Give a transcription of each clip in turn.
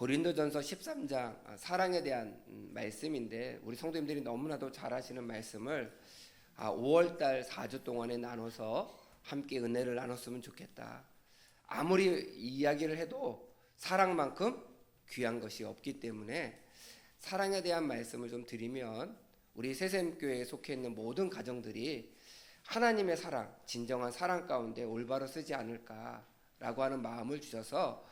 고린도전서 13장 사랑에 대한 말씀인데, 우리 성도님들이 너무나도 잘 아시는 말씀을 5월달 4주 동안에 나눠서 함께 은혜를 나눴으면 좋겠다. 아무리 이야기를 해도 사랑만큼 귀한 것이 없기 때문에 사랑에 대한 말씀을 좀 드리면, 우리 새샘교회에 속해 있는 모든 가정들이 하나님의 사랑, 진정한 사랑 가운데 올바로 쓰지 않을까라고 하는 마음을 주셔서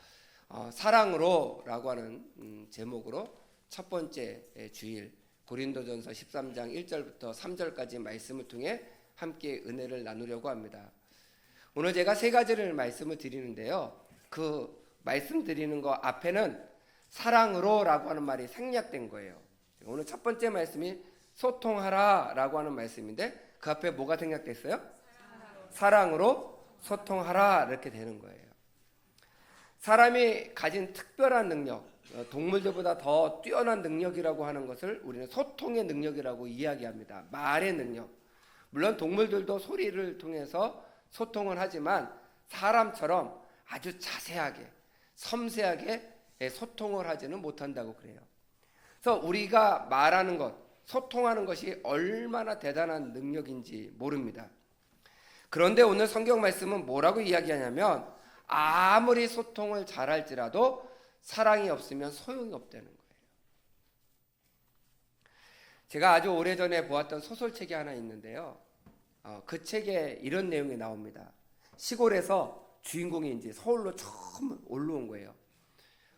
사랑으로 라고 하는 제목으로 첫 번째 주일 고린도전서 13장 1절부터 3절까지 말씀을 통해 함께 은혜를 나누려고 합니다. 오늘 제가 세 가지를 말씀을 드리는데요, 그 말씀 드리는 거 앞에는 사랑으로 라고 하는 말이 생략된 거예요. 오늘 첫 번째 말씀이 소통하라 라고 하는 말씀인데, 그 앞에 뭐가 생략됐어요? 사랑으로 소통하라, 이렇게 되는 거예요. 사람이 가진 특별한 능력, 동물들보다 더 뛰어난 능력이라고 하는 것을 우리는 소통의 능력이라고 이야기합니다. 말의 능력. 물론 동물들도 소리를 통해서 소통을 하지만 사람처럼 아주 자세하게, 섬세하게 소통을 하지는 못한다고 그래요. 그래서 우리가 말하는 것, 소통하는 것이 얼마나 대단한 능력인지 모릅니다. 그런데 오늘 성경 말씀은 뭐라고 이야기하냐면, 아무리 소통을 잘할지라도 사랑이 없으면 소용이 없다는 거예요. 제가 아주 오래전에 보았던 소설책이 하나 있는데요, 그 책에 이런 내용이 나옵니다. 시골에서 주인공이 이제 서울로 처음 올라온 거예요.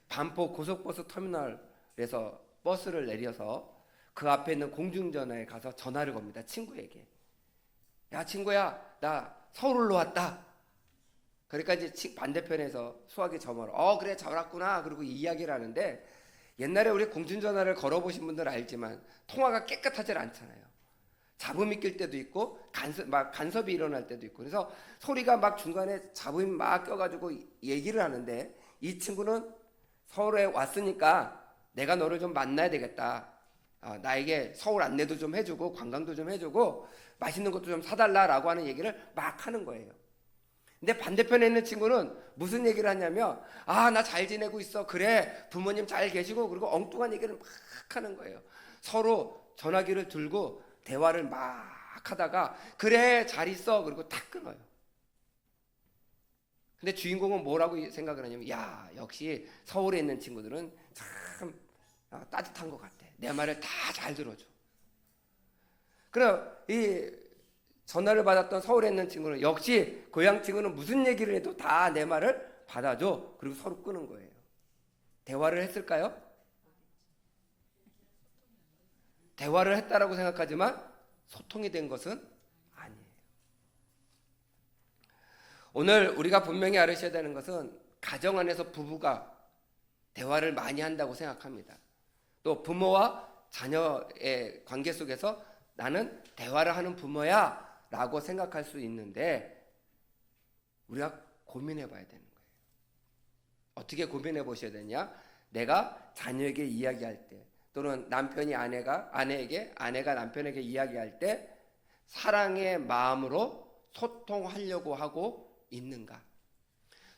반포 고속버스 터미널에서 버스를 내려서 그 앞에 있는 공중전화에 가서 전화를 겁니다. 친구에게. 야, 친구야, 나 서울로 왔다. 그러니까 이제 반대편에서 수학이 저 멀어. 그래, 잘 왔구나. 그리고 이야기를 하는데, 옛날에 우리 공중전화를 걸어보신 분들은 알지만 통화가 깨끗하지 않잖아요. 잡음이 낄 때도 있고 간섭이 일어날 때도 있고, 그래서 소리가 막 중간에 잡음이 막 껴가지고 얘기를 하는데, 이 친구는 서울에 왔으니까 내가 너를 좀 만나야 되겠다. 나에게 서울 안내도 좀 해주고 관광도 좀 해주고 맛있는 것도 좀 사달라라고 하는 얘기를 막 하는 거예요. 근데 반대편에 있는 친구는 무슨 얘기를 하냐면, 나 잘 지내고 있어. 그래, 부모님 잘 계시고. 그리고 엉뚱한 얘기를 막 하는 거예요. 서로 전화기를 들고 대화를 막 하다가 그래, 잘 있어. 그리고 탁 끊어요. 근데 주인공은 뭐라고 생각을 하냐면, 야, 역시 서울에 있는 친구들은 참 따뜻한 것 같아. 내 말을 다 잘 들어줘. 그럼 이 전화를 받았던 서울에 있는 친구는 역시 고향 친구는 무슨 얘기를 해도 다 내 말을 받아줘. 그리고 서로 끄는 거예요. 대화를 했을까요? 대화를 했다라고 생각하지만 소통이 된 것은 아니에요. 오늘 우리가 분명히 알으셔야 되는 것은, 가정 안에서 부부가 대화를 많이 한다고 생각합니다. 또 부모와 자녀의 관계 속에서 나는 대화를 하는 부모야 라고 생각할 수 있는데, 우리가 고민해 봐야 되는 거예요. 어떻게 고민해 보셔야 되냐? 내가 자녀에게 이야기할 때, 또는 남편이 아내에게, 아내가 남편에게 이야기할 때 사랑의 마음으로 소통하려고 하고 있는가?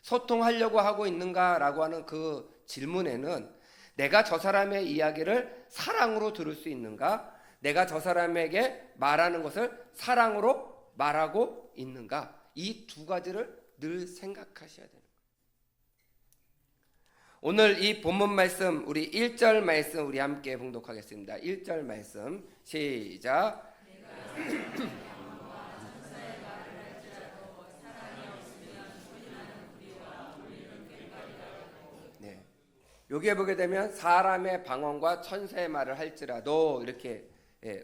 소통하려고 하고 있는가라고 하는 그 질문에는, 내가 저 사람의 이야기를 사랑으로 들을 수 있는가? 내가 저 사람에게 말하는 것을 사랑으로 말하고 있는가? 이 두 가지를 늘 생각하셔야 되는 거예요. 오늘 이 본문 말씀, 우리 1절 말씀 우리 함께 봉독하겠습니다. 1절 말씀 시작. 네. 여기에 보게 되면 사람의 방언과 천사의 말을 할지라도, 이렇게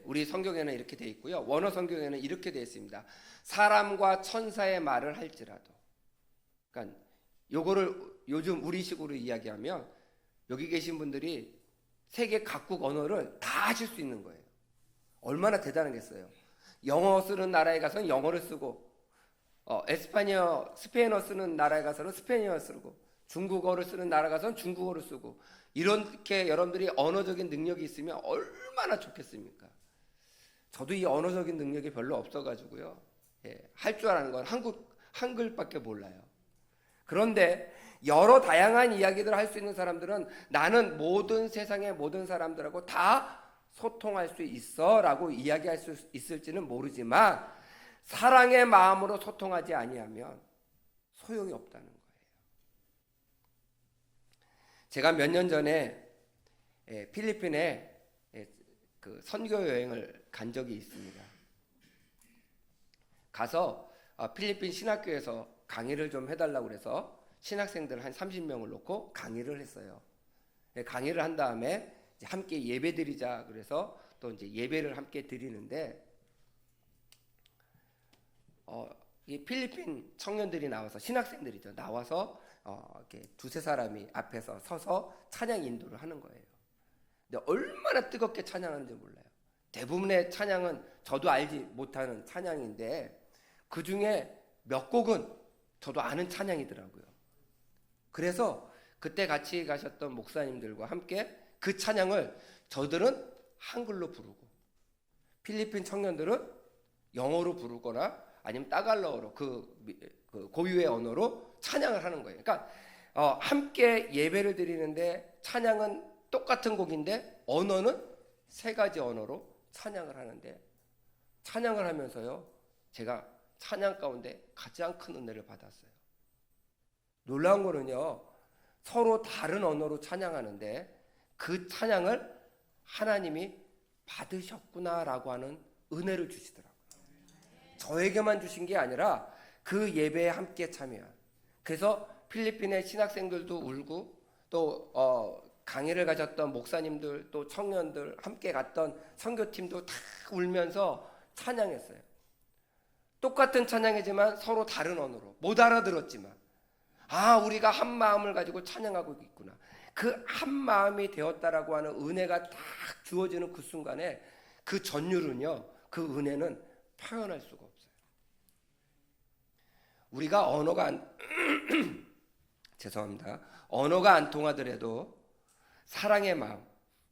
우리 성경에는 이렇게 돼 있고요. 원어 성경에는 이렇게 돼 있습니다. 사람과 천사의 말을 할지라도. 그러니까 요거를 요즘 우리식으로 이야기하면, 여기 계신 분들이 세계 각국 언어를 다 하실 수 있는 거예요. 얼마나 대단하겠어요. 영어 쓰는 나라에 가서는 영어를 쓰고, 스페인어 쓰는 나라에 가서는 스페인어 쓰고, 중국어를 쓰는 나라 가서는 중국어를 쓰고, 이렇게 여러분들이 언어적인 능력이 있으면 얼마나 좋겠습니까? 저도 이 언어적인 능력이 별로 없어가지고요, 할 줄 아는 건 한글밖에 몰라요. 그런데 여러 다양한 이야기들을 할 수 있는 사람들은 나는 모든 세상의 모든 사람들하고 다 소통할 수 있어 라고 이야기할 수 있을지는 모르지만 사랑의 마음으로 소통하지 아니하면 소용이 없다는 거예요. 제가 몇 년 전에 필리핀에 그 선교 여행을 간 적이 있습니다. 가서 필리핀 신학교에서 강의를 좀 해달라고 그래서 신학생들 한 30명을 놓고 강의를 했어요. 강의를 한 다음에 이제 함께 예배 드리자 그래서 또 이제 예배를 함께 드리는데 이 필리핀 청년들이 나와서 신학생들이죠. 나와서 이렇게 두세 사람이 앞에서 서서 찬양 인도를 하는 거예요. 근데 얼마나 뜨겁게 찬양하는지 몰라요. 대부분의 찬양은 저도 알지 못하는 찬양인데 그 중에 몇 곡은 저도 아는 찬양이더라고요. 그래서 그때 같이 가셨던 목사님들과 함께 그 찬양을 저들은 한글로 부르고 필리핀 청년들은 영어로 부르거나 아니면 따갈로어로 그 고유의 언어로 찬양을 하는 거예요. 그러니까 함께 예배를 드리는데 찬양은 똑같은 곡인데 언어는 세 가지 언어로 찬양을 하는데 찬양을 하면서요 제가 찬양 가운데 가장 큰 은혜를 받았어요. 놀라운 거는요 서로 다른 언어로 찬양하는데 그 찬양을 하나님이 받으셨구나라고 하는 은혜를 주시더라고요. 저에게만 주신 게 아니라 그 예배에 함께 참여한. 그래서 필리핀의 신학생들도 울고 또 강의를 가졌던 목사님들 또 청년들 함께 갔던 선교팀도 다 울면서 찬양했어요. 똑같은 찬양이지만 서로 다른 언어로 못 알아들었지만 우리가 한 마음을 가지고 찬양하고 있구나. 그 한 마음이 되었다라고 하는 은혜가 딱 주어지는 그 순간에 그 전율은요 그 은혜는 표현할 수가 없어요. 우리가 언어가 죄송합니다. 언어가 안 통하더라도 사랑의 마음,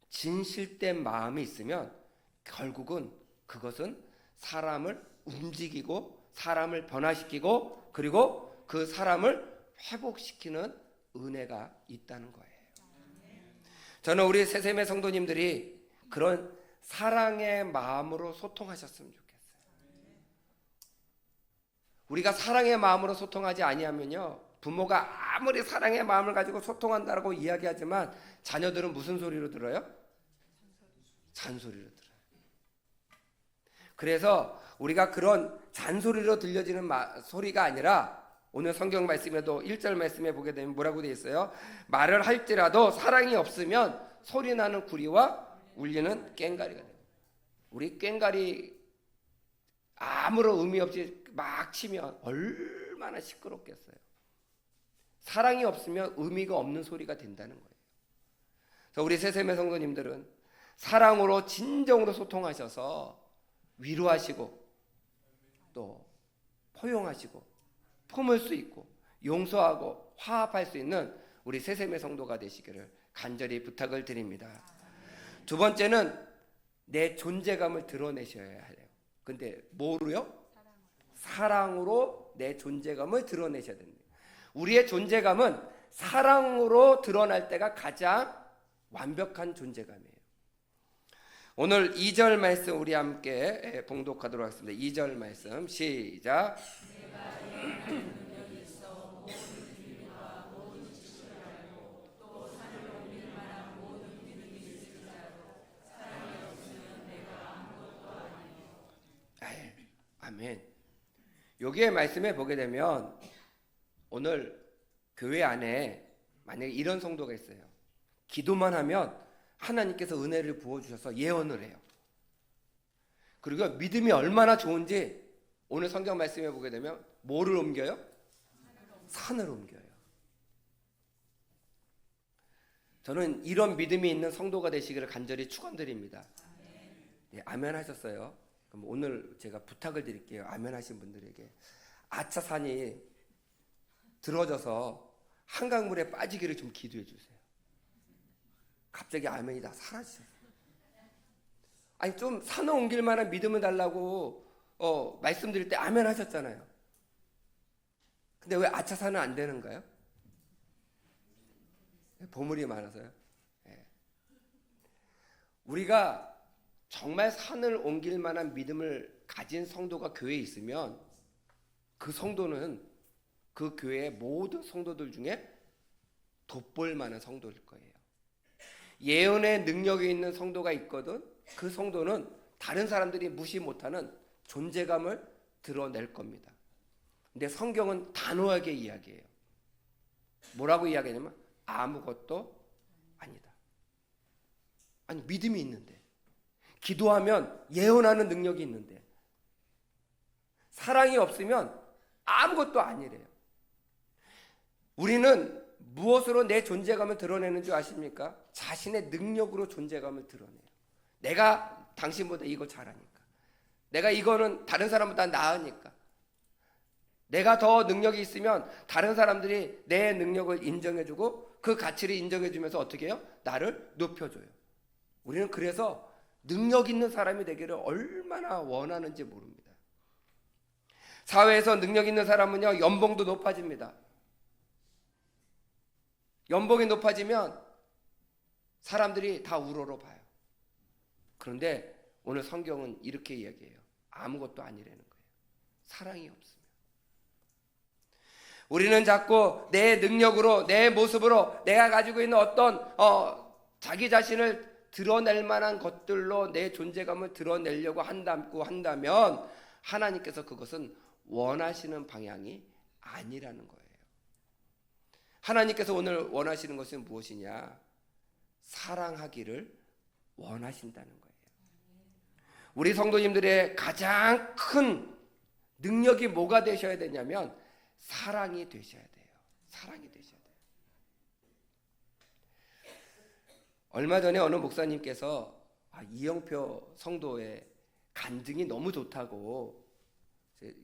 진실된 마음이 있으면 결국은 그것은 사람을 움직이고 사람을 변화시키고 그리고 그 사람을 회복시키는 은혜가 있다는 거예요. 저는 우리 새샘의 성도님들이 그런 사랑의 마음으로 소통하셨으면 좋겠어요. 우리가 사랑의 마음으로 소통하지 아니하면요 부모가 아무리 사랑의 마음을 가지고 소통한다고 이야기하지만 자녀들은 무슨 소리로 들어요? 잔소리로 들어요. 그래서 우리가 그런 잔소리로 들려지는 소리가 아니라 오늘 성경 말씀에도 1절 말씀에 보게 되면 뭐라고 되어 있어요? 말을 할지라도 사랑이 없으면 소리나는 구리와 울리는 꽹과리가 돼요. 우리 꽹과리 아무런 의미 없이 막 치면 얼마나 시끄럽겠어요. 사랑이 없으면 의미가 없는 소리가 된다는 거예요. 그래서 우리 새샘의 성도님들은 사랑으로 진정으로 소통하셔서 위로하시고 또 포용하시고 품을 수 있고 용서하고 화합할 수 있는 우리 새샘의 성도가 되시기를 간절히 부탁을 드립니다. 두 번째는 내 존재감을 드러내셔야 해요. 근데 뭐로요? 사랑으로 내 존재감을 드러내셔야 됩니다. 우리의 존재감은 사랑으로 드러날 때가 가장 완벽한 존재감이에요. 오늘 2절 말씀 우리 함께 봉독하도록 하겠습니다. 2절 말씀 시작. 아멘. 여기에 말씀에 보게 되면 오늘 교회 안에 만약에 이런 성도가 있어요. 기도만 하면 하나님께서 은혜를 부어주셔서 예언을 해요. 그리고 믿음이 얼마나 좋은지 오늘 성경 말씀에 보게 되면 뭐를 옮겨요? 산을 옮겨요. 저는 이런 믿음이 있는 성도가 되시기를 간절히 축원드립니다. 네, 아멘 하셨어요. 그럼 오늘 제가 부탁을 드릴게요. 아멘 하신 분들에게 아차산이 들어져서 한강물에 빠지기를 좀 기도해 주세요. 갑자기 아멘이 다 사라지셨어요. 아니 좀 산을 옮길 만한 믿음을 달라고 말씀드릴 때 아멘 하셨잖아요. 근데 왜 아차산은 안 되는가요? 보물이 많아서요. 예. 우리가 정말 산을 옮길 만한 믿음을 가진 성도가 교회에 있으면 그 성도는 그 교회의 모든 성도들 중에 돋볼 만한 성도일 거예요. 예언의 능력이 있는 성도가 있거든. 그 성도는 다른 사람들이 무시 못하는 존재감을 드러낼 겁니다. 근데 성경은 단호하게 이야기해요. 뭐라고 이야기하냐면 아무것도 아니다. 아니, 믿음이 있는데, 기도하면 예언하는 능력이 있는데, 사랑이 없으면 아무것도 아니래요. 우리는 무엇으로 내 존재감을 드러내는 줄 아십니까? 자신의 능력으로 존재감을 드러내요. 내가 당신보다 이거 잘하니까, 내가 이거는 다른 사람보다 나으니까, 내가 더 능력이 있으면 다른 사람들이 내 능력을 인정해주고 그 가치를 인정해주면서 어떻게 해요? 나를 높여줘요. 우리는 그래서 능력 있는 사람이 되기를 얼마나 원하는지 모릅니다. 사회에서 능력 있는 사람은요, 연봉도 높아집니다. 연봉이 높아지면 사람들이 다 우러러 봐요. 그런데 오늘 성경은 이렇게 이야기해요. 아무것도 아니라는 거예요. 사랑이 없으면. 우리는 자꾸 내 능력으로, 내 모습으로, 내가 가지고 있는 어떤 자기 자신을 드러낼 만한 것들로 내 존재감을 드러내려고 한다면 하나님께서 그것은 원하시는 방향이 아니라는 거예요. 하나님께서 오늘 원하시는 것은 무엇이냐? 사랑하기를 원하신다는 거예요. 우리 성도님들의 가장 큰 능력이 뭐가 되셔야 되냐면 사랑이 되셔야 돼요. 사랑이 되셔야 돼요. 얼마 전에 어느 목사님께서 이영표 성도의 간증이 너무 좋다고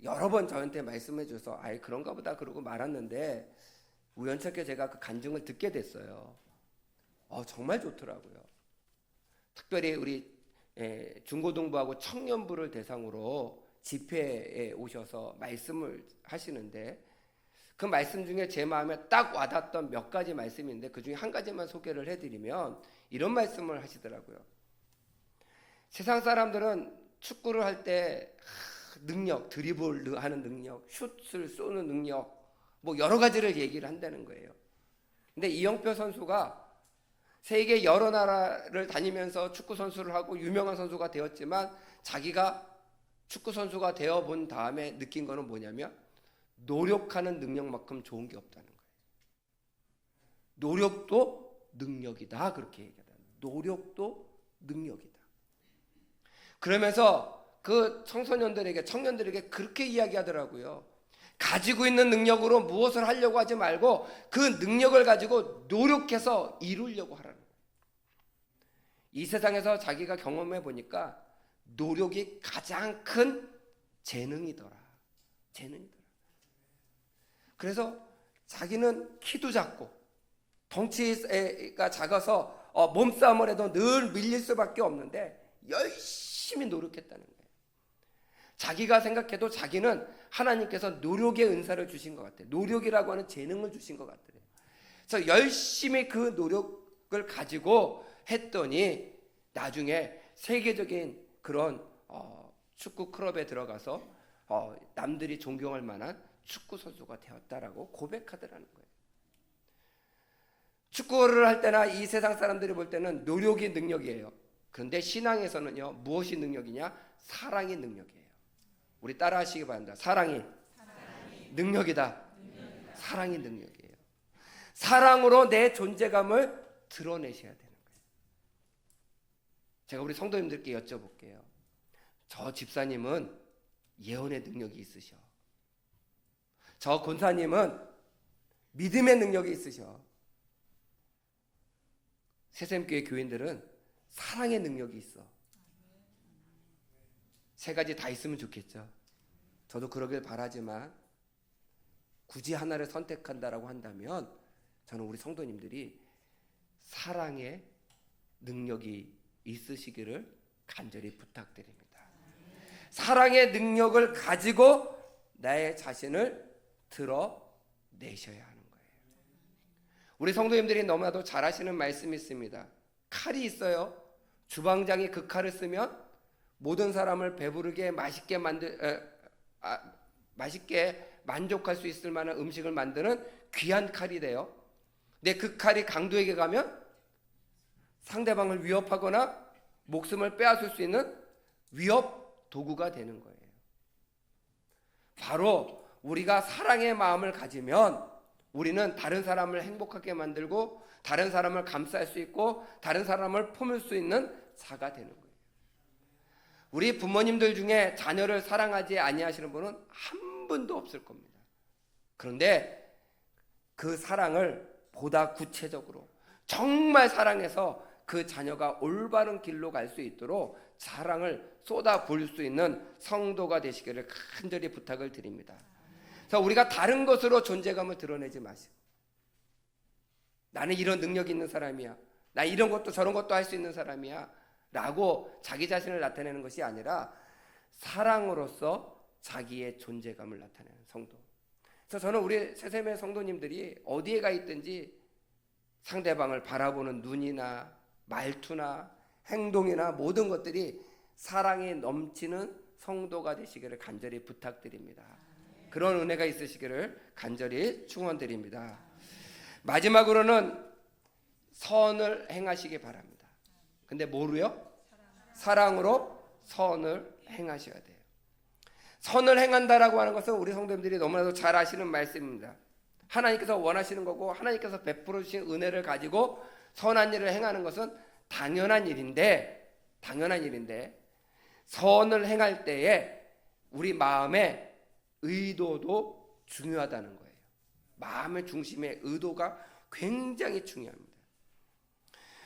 여러 번 저한테 말씀해 줘서 그런가 보다 그러고 말았는데, 우연찮게 제가 그 간증을 듣게 됐어요. 정말 좋더라고요. 특별히 우리 중고등부하고 청년부를 대상으로 집회에 오셔서 말씀을 하시는데, 그 말씀 중에 제 마음에 딱 와닿았던 몇 가지 말씀인데 그 중에 한 가지만 소개를 해드리면 이런 말씀을 하시더라고요. 세상 사람들은 축구를 할 때 능력, 드리블 하는 능력, 슛을 쏘는 능력, 뭐 여러 가지를 얘기를 한다는 거예요. 근데 이영표 선수가 세계 여러 나라를 다니면서 축구 선수를 하고 유명한 선수가 되었지만, 자기가 축구 선수가 되어 본 다음에 느낀 거는 뭐냐면 노력하는 능력만큼 좋은 게 없다는 거예요. 노력도 능력이다, 그렇게 얘기하다. 노력도 능력이다. 그러면서 그 청년들에게 그렇게 이야기하더라고요. 가지고 있는 능력으로 무엇을 하려고 하지 말고 그 능력을 가지고 노력해서 이루려고 하라는 거예요. 이 세상에서 자기가 경험해 보니까 노력이 가장 큰 재능이더라. 그래서 자기는 키도 작고 덩치가 작아서 몸싸움을 해도 늘 밀릴 수밖에 없는데 열심히 노력했다는 거예요. 자기가 생각해도 자기는 하나님께서 노력의 은사를 주신 것 같아요. 노력이라고 하는 재능을 주신 것 같아요. 그래서 열심히 그 노력을 가지고 했더니 나중에 세계적인 그런 축구 클럽에 들어가서 남들이 존경할 만한 축구 선수가 되었다라고 고백하더라는 거예요. 축구를 할 때나 이 세상 사람들이 볼 때는 노력이 능력이에요. 그런데 신앙에서는요, 무엇이 능력이냐? 사랑이 능력이에요. 우리 따라 하시기 바랍니다. 사랑이 능력이다. 사랑이 능력이에요. 사랑으로 내 존재감을 드러내셔야 되는 거예요. 제가 우리 성도님들께 여쭤볼게요. 저 집사님은 예언의 능력이 있으셔. 저 권사님은 믿음의 능력이 있으셔. 새샘교회 교인들은 사랑의 능력이 있어. 세 가지 다 있으면 좋겠죠. 저도 그러길 바라지만 굳이 하나를 선택한다라고 한다면 저는 우리 성도님들이 사랑의 능력이 있으시기를 간절히 부탁드립니다. 사랑의 능력을 가지고 나의 자신을 드러내셔야 하는 거예요. 우리 성도님들이 너무나도 잘 아시는 말씀이 있습니다. 칼이 있어요. 주방장이 그 칼을 쓰면 모든 사람을 배부르게 맛있게 만족할 수 있을 만한 음식을 만드는 귀한 칼이 돼요. 근데 그 칼이 강도에게 가면 상대방을 위협하거나 목숨을 빼앗을 수 있는 위협 도구가 되는 거예요. 바로 우리가 사랑의 마음을 가지면 우리는 다른 사람을 행복하게 만들고 다른 사람을 감싸할 수 있고 다른 사람을 품을 수 있는 자가 되는 거예요. 우리 부모님들 중에 자녀를 사랑하지 아니하시는 분은 한 분도 없을 겁니다. 그런데 그 사랑을 보다 구체적으로 정말 사랑해서 그 자녀가 올바른 길로 갈 수 있도록 사랑을 쏟아 부을 수 있는 성도가 되시기를 간절히 부탁을 드립니다. 그래서 우리가 다른 것으로 존재감을 드러내지 마시고, 나는 이런 능력이 있는 사람이야, 나 이런 것도 저런 것도 할 수 있는 사람이야 라고 자기 자신을 나타내는 것이 아니라 사랑으로서 자기의 존재감을 나타내는 성도. 그래서 저는 우리 새샘의 성도님들이 어디에 가 있든지 상대방을 바라보는 눈이나 말투나 행동이나 모든 것들이 사랑이 넘치는 성도가 되시기를 간절히 부탁드립니다. 그런 은혜가 있으시기를 간절히 축원드립니다. 마지막으로는 선을 행하시기 바랍니다. 근데 뭐로요? 사랑으로 선을 행하셔야 돼요. 선을 행한다라고 하는 것은 우리 성도님들이 너무나도 잘 아시는 말씀입니다. 하나님께서 원하시는 거고 하나님께서 베풀어 주신 은혜를 가지고 선한 일을 행하는 것은 당연한 일인데 선을 행할 때에 우리 마음의 의도도 중요하다는 거예요. 마음의 중심의 의도가 굉장히 중요합니다.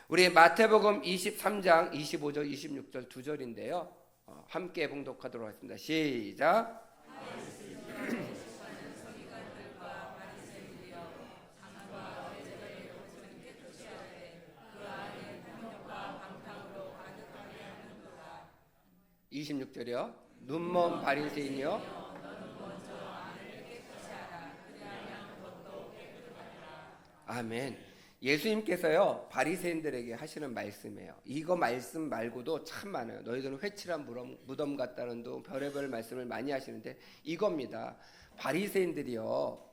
우리 마태복음 23장 25절 26절 두 절인데요. 함께 봉독하도록 하겠습니다. 시작. (26절이요) 눈먼 바리새인이여 아멘. 예수님께서요 바리새인들에게 하시는 말씀이에요. 이거 말씀 말고도 참 많아요. 너희들은 회칠한 무덤 같다는 둥 별의별 말씀을 많이 하시는데 이겁니다. 바리새인들이요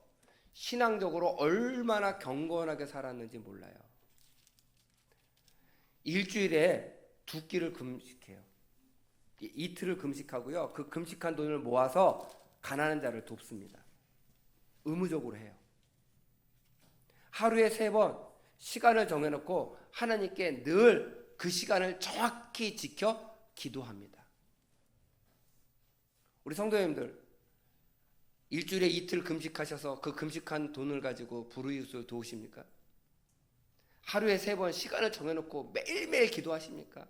신앙적으로 얼마나 경건하게 살았는지 몰라요. 일주일에 2끼를 금식해요. 이틀을 금식하고요. 그 금식한 돈을 모아서 가난한 자를 돕습니다. 의무적으로 해요. 하루에 3번 시간을 정해놓고 하나님께 늘 그 시간을 정확히 지켜 기도합니다. 우리 성도님들 일주일에 이틀 금식하셔서 그 금식한 돈을 가지고 불우이웃을 도우십니까? 하루에 3번 시간을 정해놓고 매일매일 기도하십니까?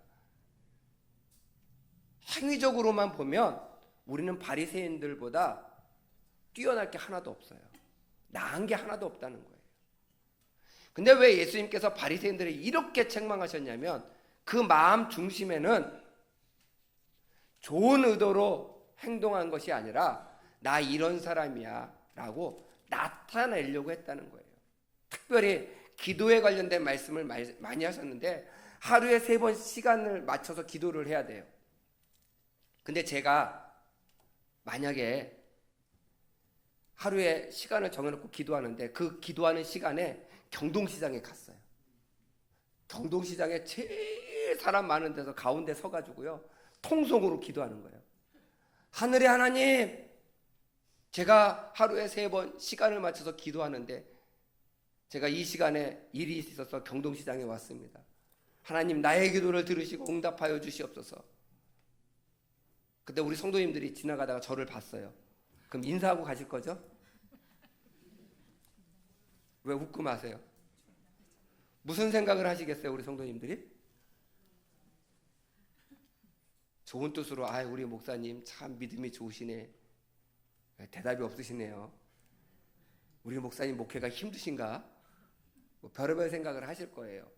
행위적으로만 보면 우리는 바리새인들보다 뛰어날 게 하나도 없어요. 나은 게 하나도 없다는 거예요. 근데 왜 예수님께서 바리새인들을 이렇게 책망하셨냐면 그 마음 중심에는 좋은 의도로 행동한 것이 아니라 나 이런 사람이야 라고 나타내려고 했다는 거예요. 특별히 기도에 관련된 말씀을 많이 하셨는데 하루에 3번 시간을 맞춰서 기도를 해야 돼요. 근데 제가 만약에 하루에 시간을 정해놓고 기도하는데 그 기도하는 시간에 경동시장에 갔어요. 경동시장에 제일 사람 많은 데서 가운데 서가지고요 통성으로 기도하는 거예요. 하늘의 하나님, 제가 하루에 3번 시간을 맞춰서 기도하는데 제가 이 시간에 일이 있어서 경동시장에 왔습니다. 하나님 나의 기도를 들으시고 응답하여 주시옵소서. 근데 우리 성도님들이 지나가다가 저를 봤어요. 그럼 인사하고 가실 거죠? 왜 웃고 마세요? 무슨 생각을 하시겠어요, 우리 성도님들이? 좋은 뜻으로 우리 목사님 참 믿음이 좋으시네. 대답이 없으시네요. 우리 목사님 목회가 힘드신가? 뭐 별의별 생각을 하실 거예요.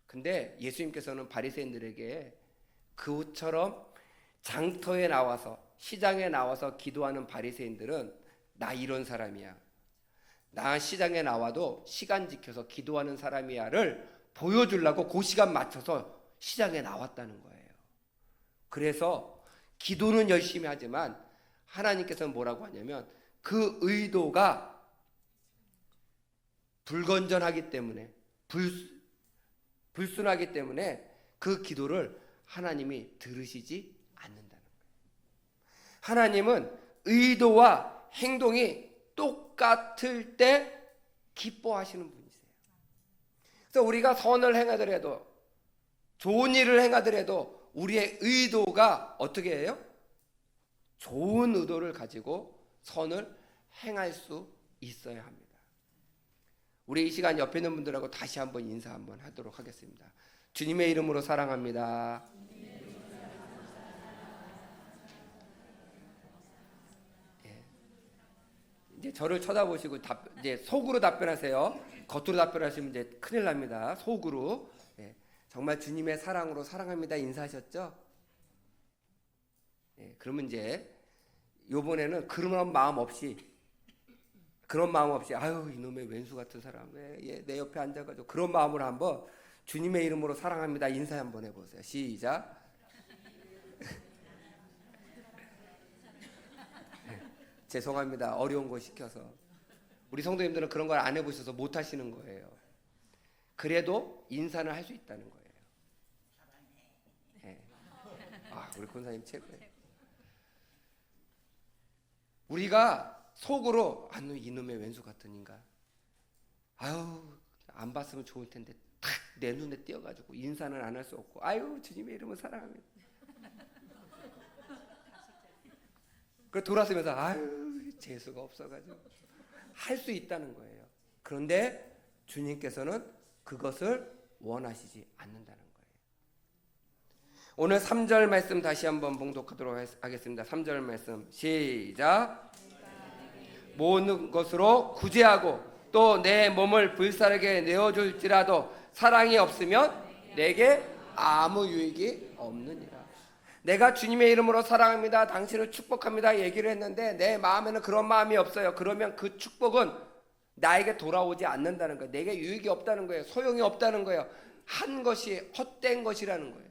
근데 예수님께서는 바리새인들에게 그처럼 장터에 나와서 시장에 나와서 기도하는 바리새인들은 나 이런 사람이야, 나 시장에 나와도 시간 지켜서 기도하는 사람이야를 보여주려고 그 시간 맞춰서 시장에 나왔다는 거예요. 그래서 기도는 열심히 하지만 하나님께서는 뭐라고 하냐면 그 의도가 불건전하기 때문에 불순하기 때문에 그 기도를 하나님이 들으시지 않는다는 거예요. 하나님은 의도와 행동이 똑같을 때 기뻐하시는 분이세요. 그래서 우리가 선을 행하더라도 좋은 일을 행하더라도 우리의 의도가 어떻게 해요? 좋은 의도를 가지고 선을 행할 수 있어야 합니다. 우리 이 시간 옆에 있는 분들하고 다시 한번 인사 한번 하도록 하겠습니다. 주님의 이름으로 사랑합니다. 예. 이제 저를 쳐다보시고 이제 속으로 답변하세요. 겉으로 답변하시면 이제 큰일 납니다. 속으로. 예. 정말 주님의 사랑으로 사랑합니다 인사하셨죠? 예. 그러면 이제 요번에는 그런 마음 없이 아유 이놈의 왼수 같은 사람 왜 내 옆에 앉아가지고 그런 마음으로 한번 주님의 이름으로 사랑합니다 인사 한번 해보세요. 시작. 죄송합니다. 어려운 거 시켜서. 우리 성도님들은 그런 걸 안 해보셔서 못 하시는 거예요. 그래도 인사는 할 수 있다는 거예요. 네. 아, 우리 권사님 최고예요. 우리가 속으로 이놈의 왼수 같은 인간 아유 안 봤으면 좋을 텐데 탁 내 눈에 띄어가지고 인사는 안 할 수 없고 아유 주님의 이름을 사랑합니다. 그 돌아서면서 아유 재수가 없어가지고 할 수 있다는 거예요. 그런데 주님께서는 그것을 원하시지 않는다는 거예요. 오늘 3절 말씀 다시 한번 봉독하도록 하겠습니다. 3절 말씀 시작. 모든 것으로 구제하고 또 내 몸을 불사르게 내어줄지라도 사랑이 없으면 내게 아무 유익이 없느니라. 내가 주님의 이름으로 사랑합니다 당신을 축복합니다 얘기를 했는데 내 마음에는 그런 마음이 없어요. 그러면 그 축복은 나에게 돌아오지 않는다는 거예요. 내게 유익이 없다는 거예요. 소용이 없다는 거예요. 한 것이 헛된 것이라는 거예요.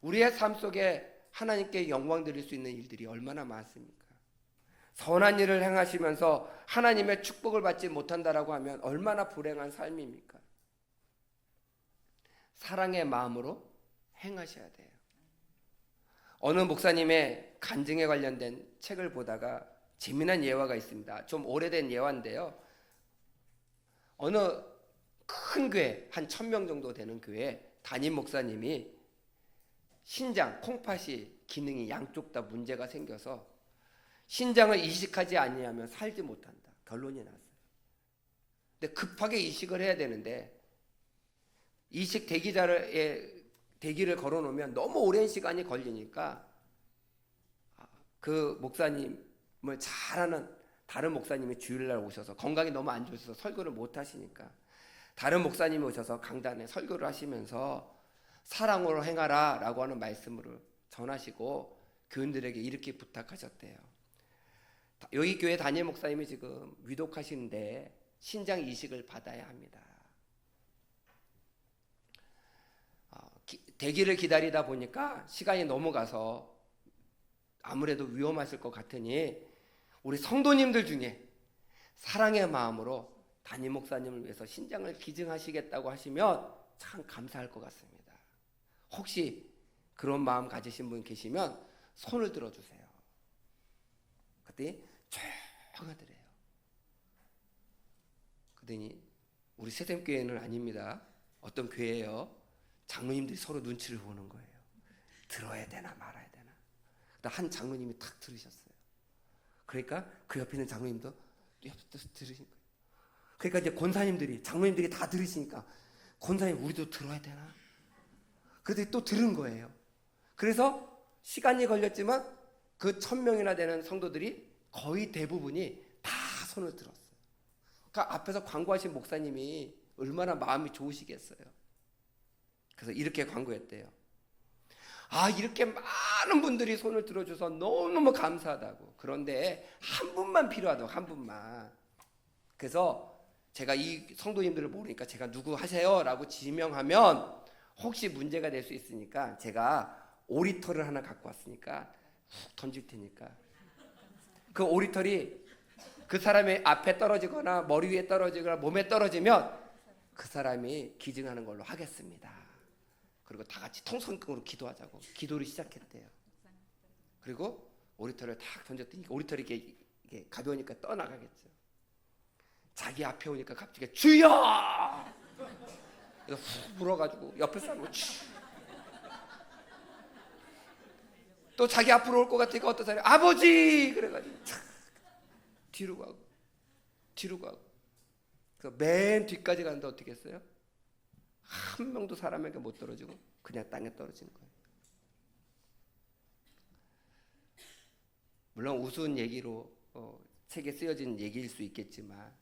우리의 삶 속에 하나님께 영광 드릴 수 있는 일들이 얼마나 많습니까? 선한 일을 행하시면서 하나님의 축복을 받지 못한다라고 하면 얼마나 불행한 삶입니까? 사랑의 마음으로 행하셔야 돼요. 어느 목사님의 간증에 관련된 책을 보다가 재미난 예화가 있습니다. 좀 오래된 예화인데요. 어느 큰 교회, 한 1000명 정도 되는 교회 담임 목사님이 신장, 콩팥이 기능이 양쪽 다 문제가 생겨서 신장을 이식하지 아니하면 살지 못한다. 결론이 났어요. 근데 급하게 이식을 해야 되는데 이식 대기를 걸어놓으면 너무 오랜 시간이 걸리니까 그 목사님을 잘 아는 다른 목사님이 주일날 오셔서 건강이 너무 안 좋으셔서 설교를 못 하시니까 다른 목사님이 오셔서 강단에 설교를 하시면서 사랑으로 행하라 라고 하는 말씀을 전하시고 교인들에게 이렇게 부탁하셨대요. 여기 교회 담임 목사님이 지금 위독하시는데 신장 이식을 받아야 합니다. 대기를 기다리다 보니까 시간이 넘어가서 아무래도 위험하실 것 같으니 우리 성도님들 중에 사랑의 마음으로 담임 목사님을 위해서 신장을 기증하시겠다고 하시면 참 감사할 것 같습니다. 혹시 그런 마음 가지신 분 계시면 손을 들어주세요. 그랬더니 조용하더래요. 그랬더니 우리 세샘교회는 아닙니다. 어떤 교회예요. 장로님들이 서로 눈치를 보는 거예요. 들어야 되나 말아야 되나. 한 장로님이 탁 들으셨어요. 그러니까 그 옆에 있는 장로님도 옆에서 들으신 거예요. 그러니까 이제 권사님들이 장로님들이 다 들으시니까 권사님 우리도 들어야 되나. 그랬더니 또 들은 거예요. 그래서 시간이 걸렸지만 그 1000명이나 되는 성도들이 거의 대부분이 다 손을 들었어요. 그러니까 앞에서 광고하신 목사님이 얼마나 마음이 좋으시겠어요. 그래서 이렇게 광고했대요. 이렇게 많은 분들이 손을 들어줘서 너무너무 감사하다고. 그런데 한 분만 필요하다고, 한 분만. 그래서 제가 이 성도님들을 모르니까 제가 누구 하세요? 라고 지명하면 혹시 문제가 될 수 있으니까 제가 오리털을 하나 갖고 왔으니까 훅 던질 테니까 그 오리털이 그 사람의 앞에 떨어지거나 머리 위에 떨어지거나 몸에 떨어지면 그 사람이 기증하는 걸로 하겠습니다. 그리고 다 같이 통성금으로 기도하자고 기도를 시작했대요. 그리고 오리털을 탁 던졌더니 오리털이 이게 가벼우니까 떠나가겠죠. 자기 앞에 오니까 갑자기 주여! 그래서 훅 불어가지고 옆에 사람을 또 자기 앞으로 올 것 같으니까 어떤 사람이 아버지! 그래가지고 촥 뒤로 가고 뒤로 가고. 그래서 맨 뒤까지 가는데 어떻게 했어요? 한 명도 사람에게 못 떨어지고 그냥 땅에 떨어지는 거예요. 물론 우스운 얘기로 책에 쓰여진 얘기일 수 있겠지만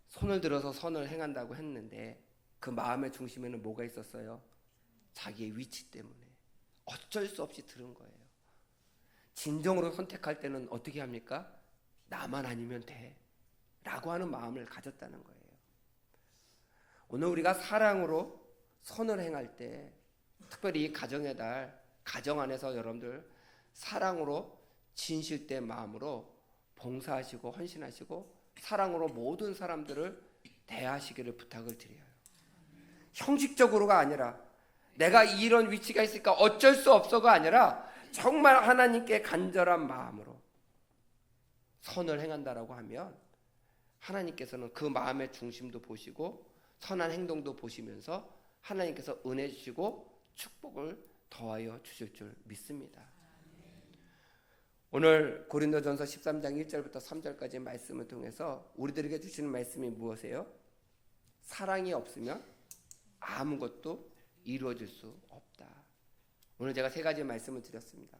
손을 들어서 선을 행한다고 했는데 그 마음의 중심에는 뭐가 있었어요? 자기의 위치 때문에 어쩔 수 없이 들은 거예요. 진정으로 선택할 때는 어떻게 합니까? 나만 아니면 돼 라고 하는 마음을 가졌다는 거예요. 오늘 우리가 사랑으로 선을 행할 때 특별히 이 가정의 달, 가정 안에서 여러분들 사랑으로 진실된 마음으로 봉사하시고 헌신하시고 사랑으로 모든 사람들을 대하시기를 부탁을 드려요. 형식적으로가 아니라 내가 이런 위치가 있으니까 어쩔 수 없어가 아니라 정말 하나님께 간절한 마음으로 선을 행한다라고 하면 하나님께서는 그 마음의 중심도 보시고 선한 행동도 보시면서 하나님께서 은혜 주시고 축복을 더하여 주실 줄 믿습니다. 오늘 고린도전서 13장 1절부터 3절까지 말씀을 통해서 우리들에게 주시는 말씀이 무엇이에요? 사랑이 없으면 아무것도 이루어질 수 없다. 오늘 제가 세 가지 말씀을 드렸습니다.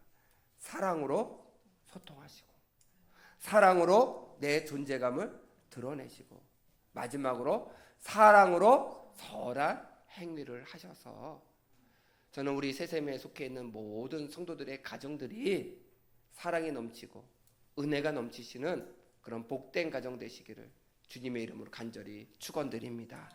사랑으로 소통하시고, 사랑으로 내 존재감을 드러내시고, 마지막으로 사랑으로 선한 행위를 하셔서 저는 우리 세세미에 속해 있는 모든 성도들의 가정들이 사랑이 넘치고 은혜가 넘치시는 그런 복된 가정 되시기를 주님의 이름으로 간절히 축원드립니다.